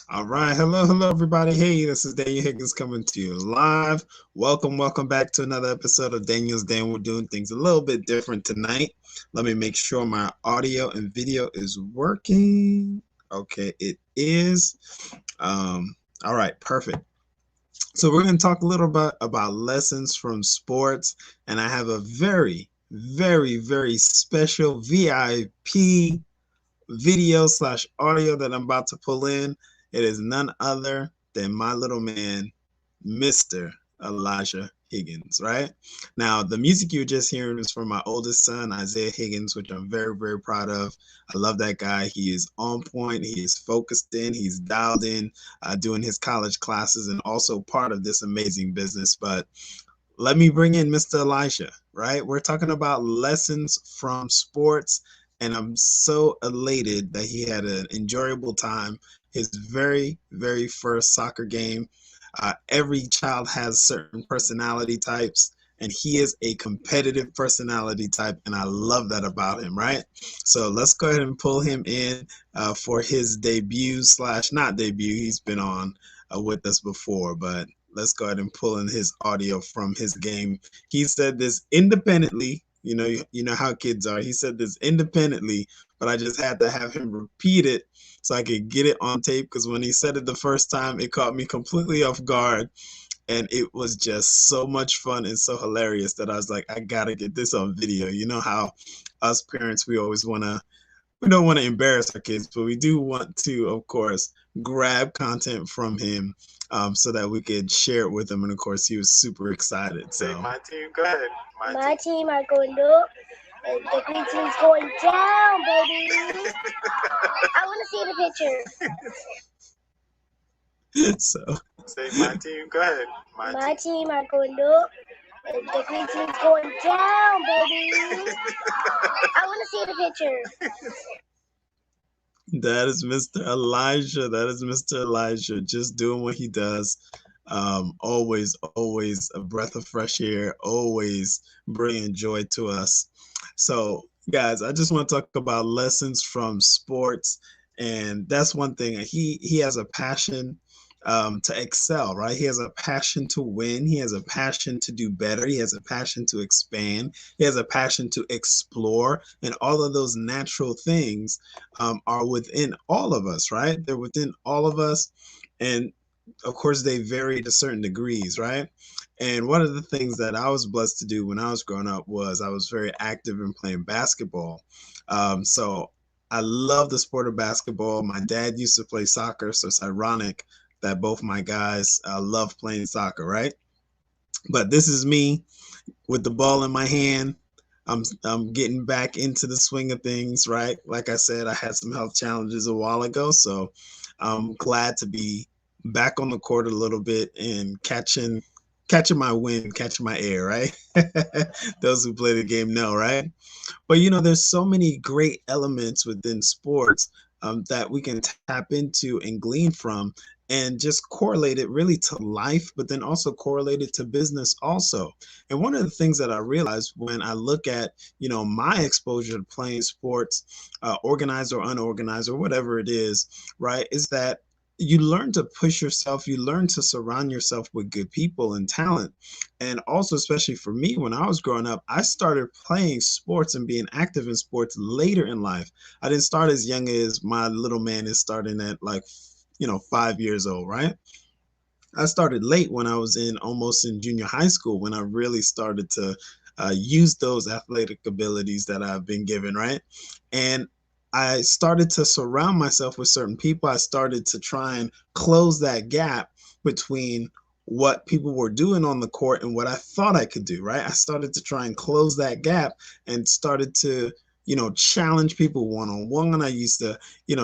All right. Hello, everybody. Hey, this is Daniel Higgins coming to you live. Welcome back to another episode of Daniel's Den. We're doing things a little bit different tonight. Let me make sure my audio and video is working. Okay, it is. Um, all right, perfect. So we're going to talk a little bit about lessons from sports, and I have a very special VIP video slash audio that I'm about to pull in. It is none other than my little man, Mr. Elijah Higgins, right? Now, the music you were just hearing is from my oldest son, Isaiah Higgins, which I'm very proud of. I love that guy. He is on point. He is focused in. He's dialed in, doing his college classes and also part of this amazing business. But let me bring in Mr. Elijah, right? We're talking about lessons from sports, and I'm so elated that he had an enjoyable time. His very first soccer game. Every child has certain personality types, and he is a competitive personality type, and I love that about him, right? So let's go ahead and pull him in for his debut slash not debut. He's been on with us before, but let's go ahead and pull in his audio from his game. He said this independently. You know how kids are. He said this independently, but I just had to have him repeat it so I could get it on tape, because when he said it the first time, it caught me completely off guard. And it was just so much fun and so hilarious that I was like, I gotta get this on video. You know how us parents, we don't want to embarrass our kids, but we do want to, of course, grab content from him, so that we could share it with him. And of course, he was super excited. So, my team, go ahead. My team are going up. The green team's going down, baby. I want to see the picture. So, say my team. Go ahead. My team are going up. The green team's going down, baby. I want to see the picture. That is Mr. Elijah. That is Mr. Elijah, just doing what he does. Always a breath of fresh air, always bringing joy to us. So, guys, I just want to talk about lessons from sports, and that's one thing. He has a passion to excel, right? He has a passion to win. He has a passion to do better. He has a passion to expand. He has a passion to explore, and all of those natural things are within all of us, right? They're within all of us, and of course, they vary to certain degrees, right? And one of the things that I was blessed to do when I was growing up was I was very active in playing basketball. So I love the sport of basketball. My dad used to play soccer, so it's ironic that both my guys love playing soccer, right? But this is me with the ball in my hand. I'm getting back into the swing of things, right? Like I said, I had some health challenges a while ago, so I'm glad to be back on the court a little bit and catching my wind, catching my air, right? Those who play the game know, right? But there's so many great elements within sports that we can tap into and glean from, and just correlate it really to life, but then also correlate it to business also. And one of the things that I realized when I look at, my exposure to playing sports, organized or unorganized or whatever it is, right, is that you learn to push yourself, you learn to surround yourself with good people and talent. And also, especially for me, when I was growing up, I started playing sports and being active in sports later in life. I didn't start as young as my little man is starting at, like, 5 years old, right? I started late when I was almost in junior high school, when I really started to use those athletic abilities that I've been given, right? And I started to surround myself with certain people. I started to try and close that gap between what people were doing on the court and what I thought I could do, right? I started to try and close that gap and started to, challenge people one on one. I used to,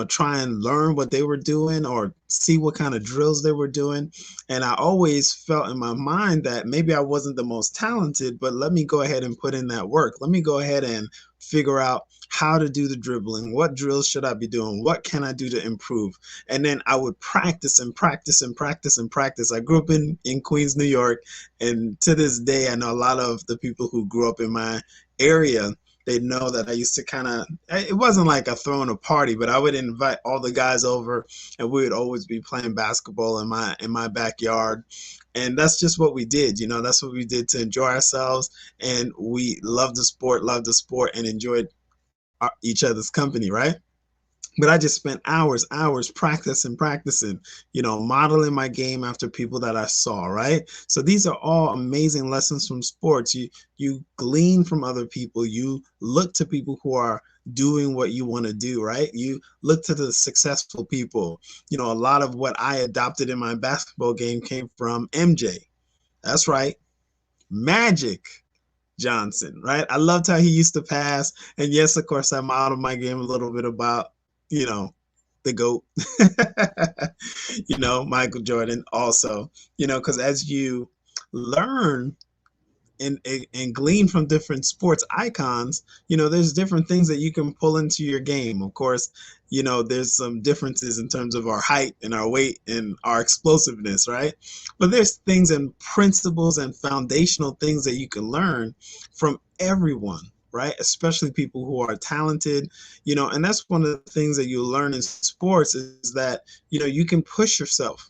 try and learn what they were doing or see what kind of drills they were doing. And I always felt in my mind that maybe I wasn't the most talented, but let me go ahead and put in that work. Let me go ahead and figure out how to do the dribbling. What drills should I be doing? What can I do to improve? And then I would practice and practice and practice and practice. I grew up in Queens, New York. And to this day, I know a lot of the people who grew up in my area, they know that I used to kind of, it wasn't like a throwing a party, but I would invite all the guys over, and we would always be playing basketball in my backyard. And that's just what we did, you know, that's what we did to enjoy ourselves. And we loved the sport, and enjoyed each other's company, right? But I just spent hours practicing, you know, modeling my game after people that I saw, right? So these are all amazing lessons from sports. You glean from other people. You look to people who are doing what you want to do, right? You look to the successful people. You know, a lot of what I adopted in my basketball game came from MJ. That's right, Magic Johnson, right? I loved how he used to pass. And yes, of course, I modeled my game a little bit about, you know, the GOAT, you know, Michael Jordan also, you know, because as you learn and glean from different sports icons, you know, there's different things that you can pull into your game. Of course, you know, there's some differences in terms of our height and our weight and our explosiveness, right? But there's things and principles and foundational things that you can learn from everyone, right? Especially people who are talented, you know, and that's one of the things that you learn in sports is that, you know, you can push yourself,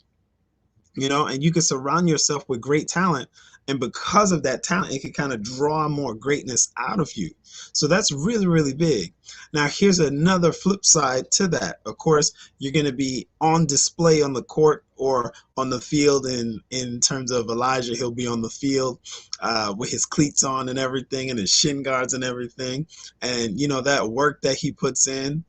you know, and you can surround yourself with great talent. And because of that talent, it can kind of draw more greatness out of you. So that's really, really big. Now, here's another flip side to that. Of course, you're going to be on display on the court or on the field. In terms of Elijah, he'll be on the field with his cleats on and everything, and his shin guards and everything. And, you know, that work that he puts in,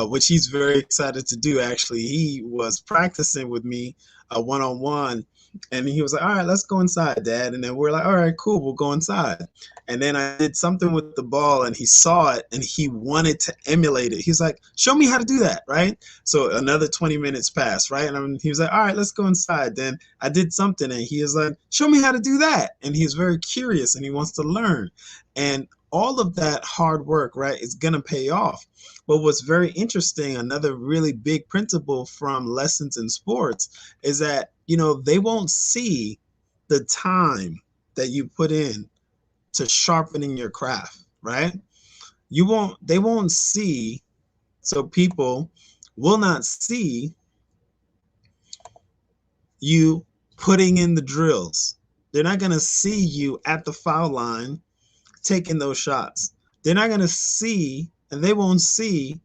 which he's very excited to do. Actually, he was practicing with me one-on-one, and he was like, all right, let's go inside, Dad. And then we're like, all right, cool, we'll go inside. And then I did something with the ball, and he saw it, and he wanted to emulate it. He's like, show me how to do that, right? So another 20 minutes passed, right? And he was like, all right, let's go inside. Then I did something, and he was like, show me how to do that. And he's very curious, and he wants to learn. And all of that hard work, right, is going to pay off. But what's very interesting, another really big principle from lessons in sports is that, you know, they won't see the time that you put in to sharpening your craft, right? They won't see, so people will not see you putting in the drills. They're not going to see you at the foul line taking those shots. They're not going to see, and they won't see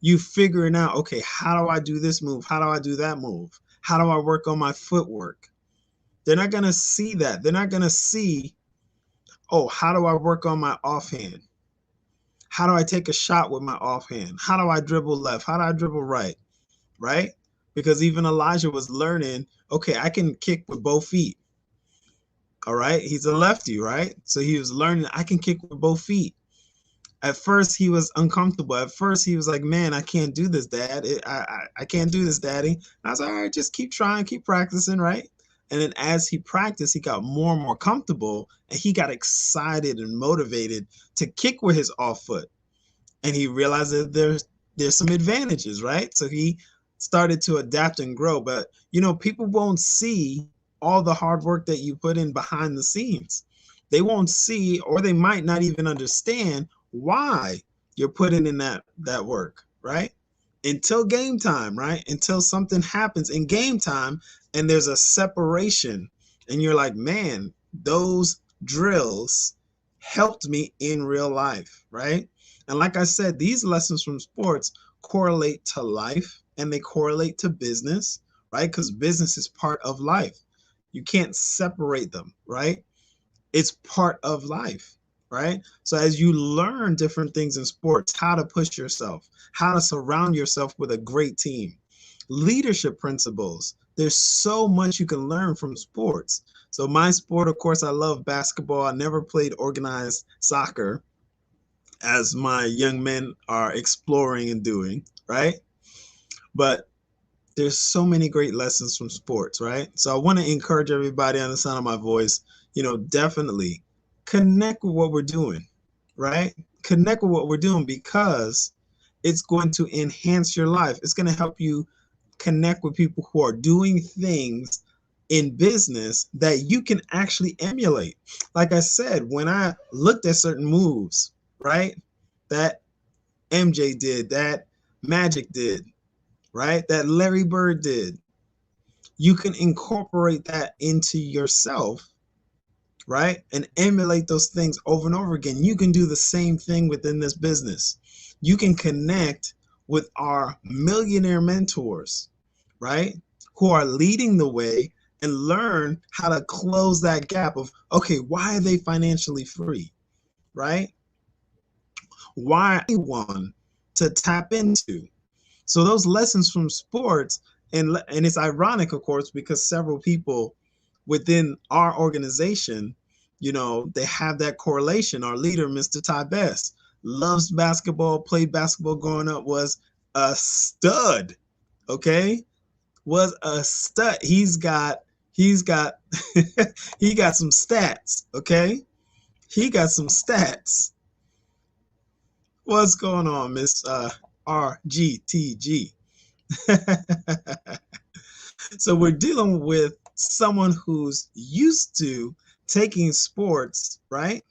you figuring out, okay, how do I do this move? How do I do that move? How do I work on my footwork? They're not going to see that. They're not going to see, oh, how do I work on my offhand? How do I take a shot with my offhand? How do I dribble left? How do I dribble right? Right? Because even Elijah was learning, okay, I can kick with both feet. All right. He's a lefty, right? So he was learning, I can kick with both feet. At first, he was uncomfortable. At first, he was like, man, I can't do this, Dad. I can't do this, Daddy. And I was like, all right, just keep trying, keep practicing, right? And then as he practiced, he got more and more comfortable, and he got excited and motivated to kick with his off foot. And he realized that there's some advantages, right? So he started to adapt and grow. But, you know, people won't see all the hard work that you put in behind the scenes. They won't see, or they might not even understand why you're putting in that work, right? Until game time, right? Until something happens in game time and there's a separation and you're like, man, those drills helped me in real life, right? And like I said, these lessons from sports correlate to life and they correlate to business, right? Because business is part of life. You can't separate them, right? It's part of life, right? So as you learn different things in sports, how to push yourself, how to surround yourself with a great team, leadership principles, there's so much you can learn from sports. So my sport, of course, I love basketball. I never played organized soccer as my young men are exploring and doing, right? But there's so many great lessons from sports, right? So I want to encourage everybody on the sound of my voice, you know, definitely connect with what we're doing, right? Connect with what we're doing because it's going to enhance your life. It's going to help you connect with people who are doing things in business that you can actually emulate. Like I said, when I looked at certain moves, right? That MJ did, that Magic did, right? That Larry Bird did. You can incorporate that into yourself, right? And emulate those things over and over again. You can do the same thing within this business. You can connect with our millionaire mentors, right? Who are leading the way and learn how to close that gap of, okay, why are they financially free, right? Why one to tap into? So those lessons from sports, and it's ironic, of course, because several people within our organization, they have that correlation. Our leader, Mr. Ty Best, loves basketball, played basketball growing up, was a stud. Okay, was a stud. He's got he got some stats. Okay, he got some stats. What's going on, Miss RGTG? So we're dealing with someone who's used to taking sports, right?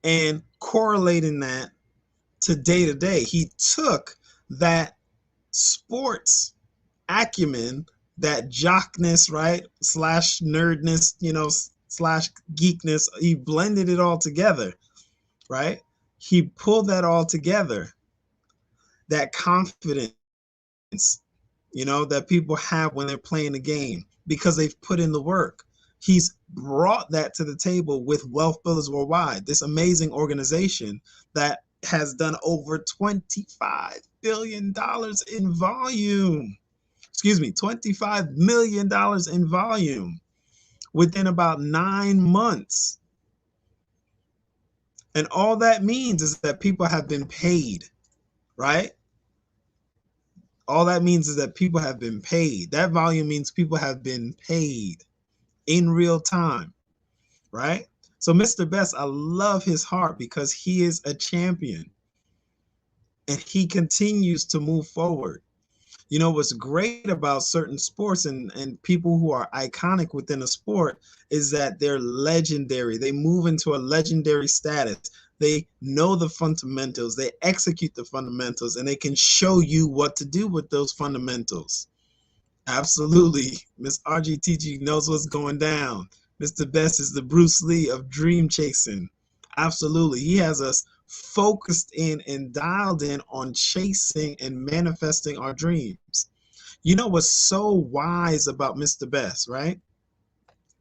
And correlating that to day. He took that sports acumen, that jockness, right? Slash nerdness, slash geekness. He blended it all together, right? He pulled that all together. That confidence, that people have when they're playing the game because they've put in the work. He's brought that to the table with Wealth Builders Worldwide, this amazing organization that has done over $25 billion in volume. Excuse me, $25 million in volume within about 9 months. And all that means is that people have been paid, right? All that means is that people have been paid. That volume means people have been paid in real time, right? So Mr. Best, I love his heart because he is a champion and he continues to move forward. What's great about certain sports and people who are iconic within a sport is that they're legendary. They move into a legendary status. They know the fundamentals, they execute the fundamentals, and they can show you what to do with those fundamentals. Absolutely. Miss RGTG knows what's going down. Mr. Best is the Bruce Lee of dream chasing. Absolutely. He has us focused in and dialed in on chasing and manifesting our dreams. What's so wise about Mr. Best, right?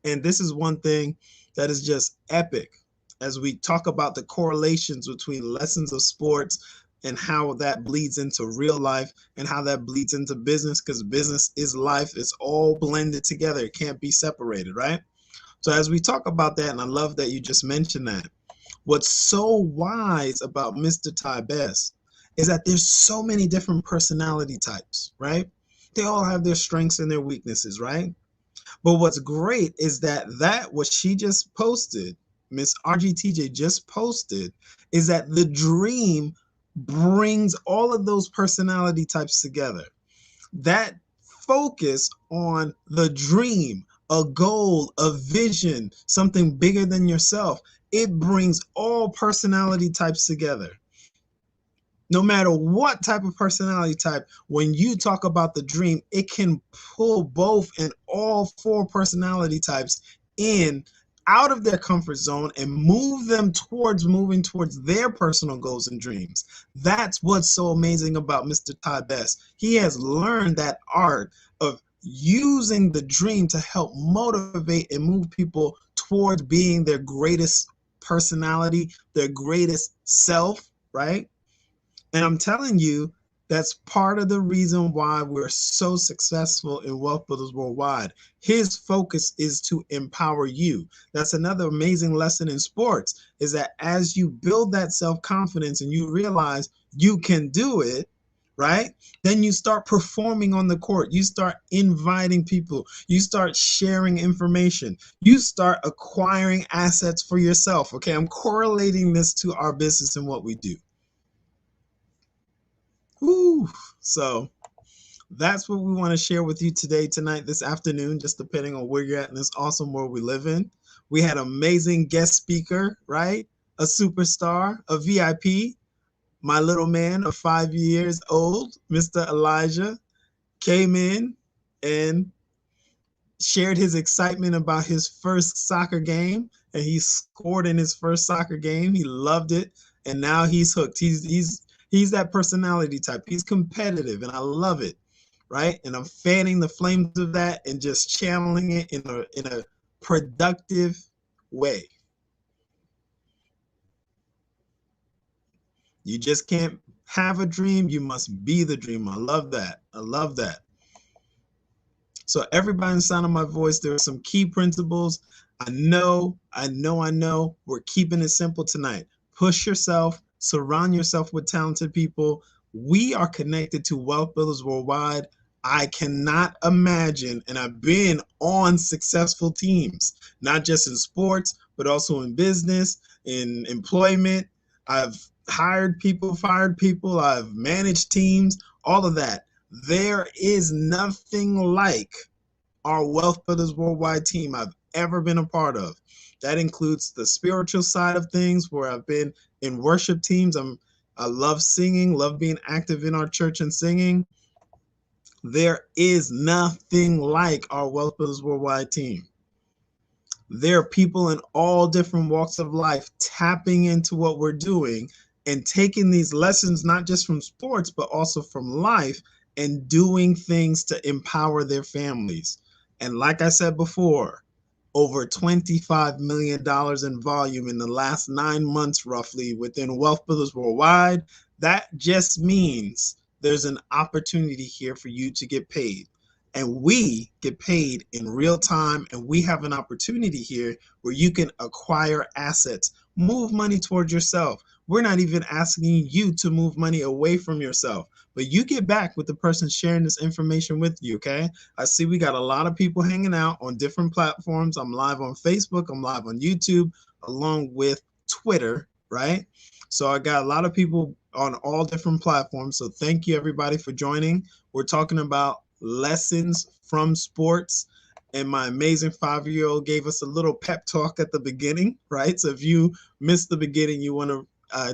And this is one thing that is just epic as we talk about the correlations between lessons of sports and how that bleeds into real life and how that bleeds into business, because business is life. It's all blended together. It can't be separated, right? So as we talk about that, and I love that you just mentioned that, what's so wise about Mr. Ty Best is that there's so many different personality types, right? They all have their strengths and their weaknesses, right? But what's great is that what she just posted, Miss RGTJ just posted, is that the dream brings all of those personality types together. That focus on the dream, a goal, a vision, something bigger than yourself, it brings all personality types together. No matter what type of personality type, when you talk about the dream, it can pull both and all 4 personality types in out of their comfort zone and moving towards their personal goals and dreams. That's what's so amazing about Mr. Ty Best. He has learned that art of using the dream to help motivate and move people towards being their greatest personality, their greatest self, right? And I'm telling you, that's part of the reason why we're so successful in Wealth Builders Worldwide. His focus is to empower you. That's another amazing lesson in sports, is that as you build that self-confidence and you realize you can do it, right? Then you start performing on the court. You start inviting people. You start sharing information. You start acquiring assets for yourself. Okay, I'm correlating this to our business and what we do. Woo. So that's what we want to share with you today, tonight, this afternoon, just depending on where you're at in this awesome world we live in. We had an amazing guest speaker, right? a superstar, a VIP, my little man of 5 years old, Mr. Elijah, came in and shared his excitement about his first soccer game, and he scored in his first soccer game. He loved it, and now he's hooked. He's that personality type. He's competitive, and I love it, right? And I'm fanning the flames of that and just channeling it in a productive way. You just can't have a dream. You must be the dream. I love that. I love that. So everybody in the sound of my voice, there are some key principles. I know. We're keeping it simple tonight. Push yourself, surround yourself with talented people. We are connected to Wealth Builders Worldwide. I cannot imagine, and I've been on successful teams, not just in sports, but also in business, in employment. I've hired people, fired people, I've managed teams, all of that. There is nothing like our Wealth Builders Worldwide team I've ever been a part of. That includes the spiritual side of things, where I've been in worship teams. I love singing, love being active in our church and singing. There is nothing like our Wealth Builders Worldwide team. There are people in all different walks of life tapping into what we're doing and taking these lessons, not just from sports, but also from life, and doing things to empower their families. And like I said before, over $25 million in volume in the last 9 months, roughly, within Wealth Builders Worldwide. That just means there's an opportunity here for you to get paid. And we get paid in real time, and we have an opportunity here where you can acquire assets, move money towards yourself. We're not even asking you to move money away from yourself, but you get back with the person sharing this information with you, okay? I see we got a lot of people hanging out on different platforms. I'm live on Facebook, I'm live on YouTube, along with Twitter, right? So I got a lot of people on all different platforms. So thank you everybody for joining. We're talking about lessons from sports, and my amazing 5-year-old gave us a little pep talk at the beginning, right? So if you missed the beginning, you want to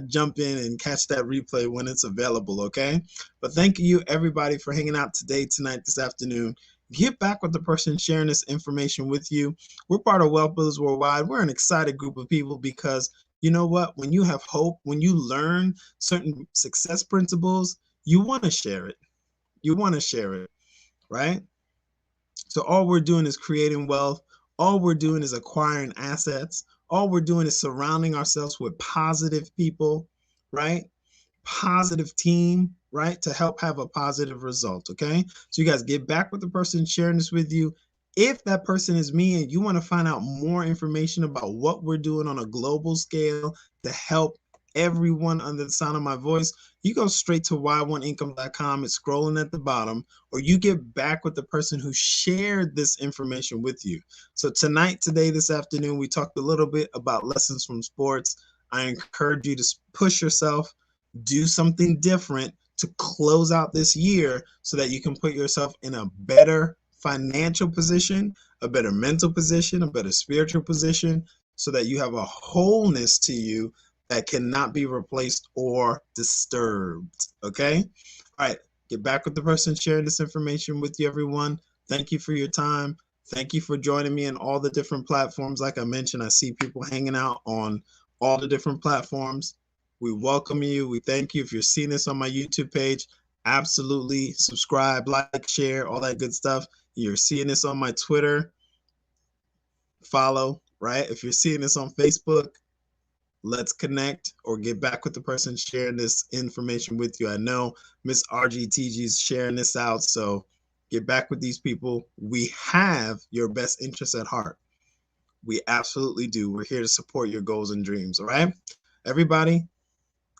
jump in and catch that replay when it's available, okay? But thank you everybody for hanging out today, tonight, this afternoon. Get back with the person sharing this information with you. We're part of Wealth Builders Worldwide. We're an excited group of people because you know what? When you have hope, when you learn certain success principles, you want to share it. You want to share it, right? So all we're doing is creating wealth. All we're doing is acquiring assets. All we're doing is surrounding ourselves with positive people, right? Positive team, right? To help have a positive result, okay? So you guys get back with the person sharing this with you. If that person is me and you want to find out more information about what we're doing on a global scale to help everyone under the sound of my voice, you go straight to y1income.com. It's scrolling at the bottom, or you get back with the person who shared this information with you. So tonight, today, this afternoon, we talked a little bit about lessons from sports. I encourage you to push yourself, do something different to close out this year so that you can put yourself in a better financial position, a better mental position, a better spiritual position, so that you have a wholeness to you that cannot be replaced or disturbed, okay? All right, get back with the person sharing this information with you, everyone. Thank you for your time. Thank you for joining me in all the different platforms. Like I mentioned, I see people hanging out on all the different platforms. We welcome you. We thank you. If you're seeing this on my YouTube page, absolutely subscribe, like, share, all that good stuff. You're seeing this on my Twitter, follow, right? If you're seeing this on Facebook, let's connect or get back with the person sharing this information with you. I know Miss RGTG is sharing this out, so get back with these people. We have your best interests at heart. We absolutely do. We're here to support your goals and dreams, all right? Everybody,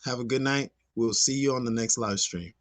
have a good night. We'll see you on the next live stream.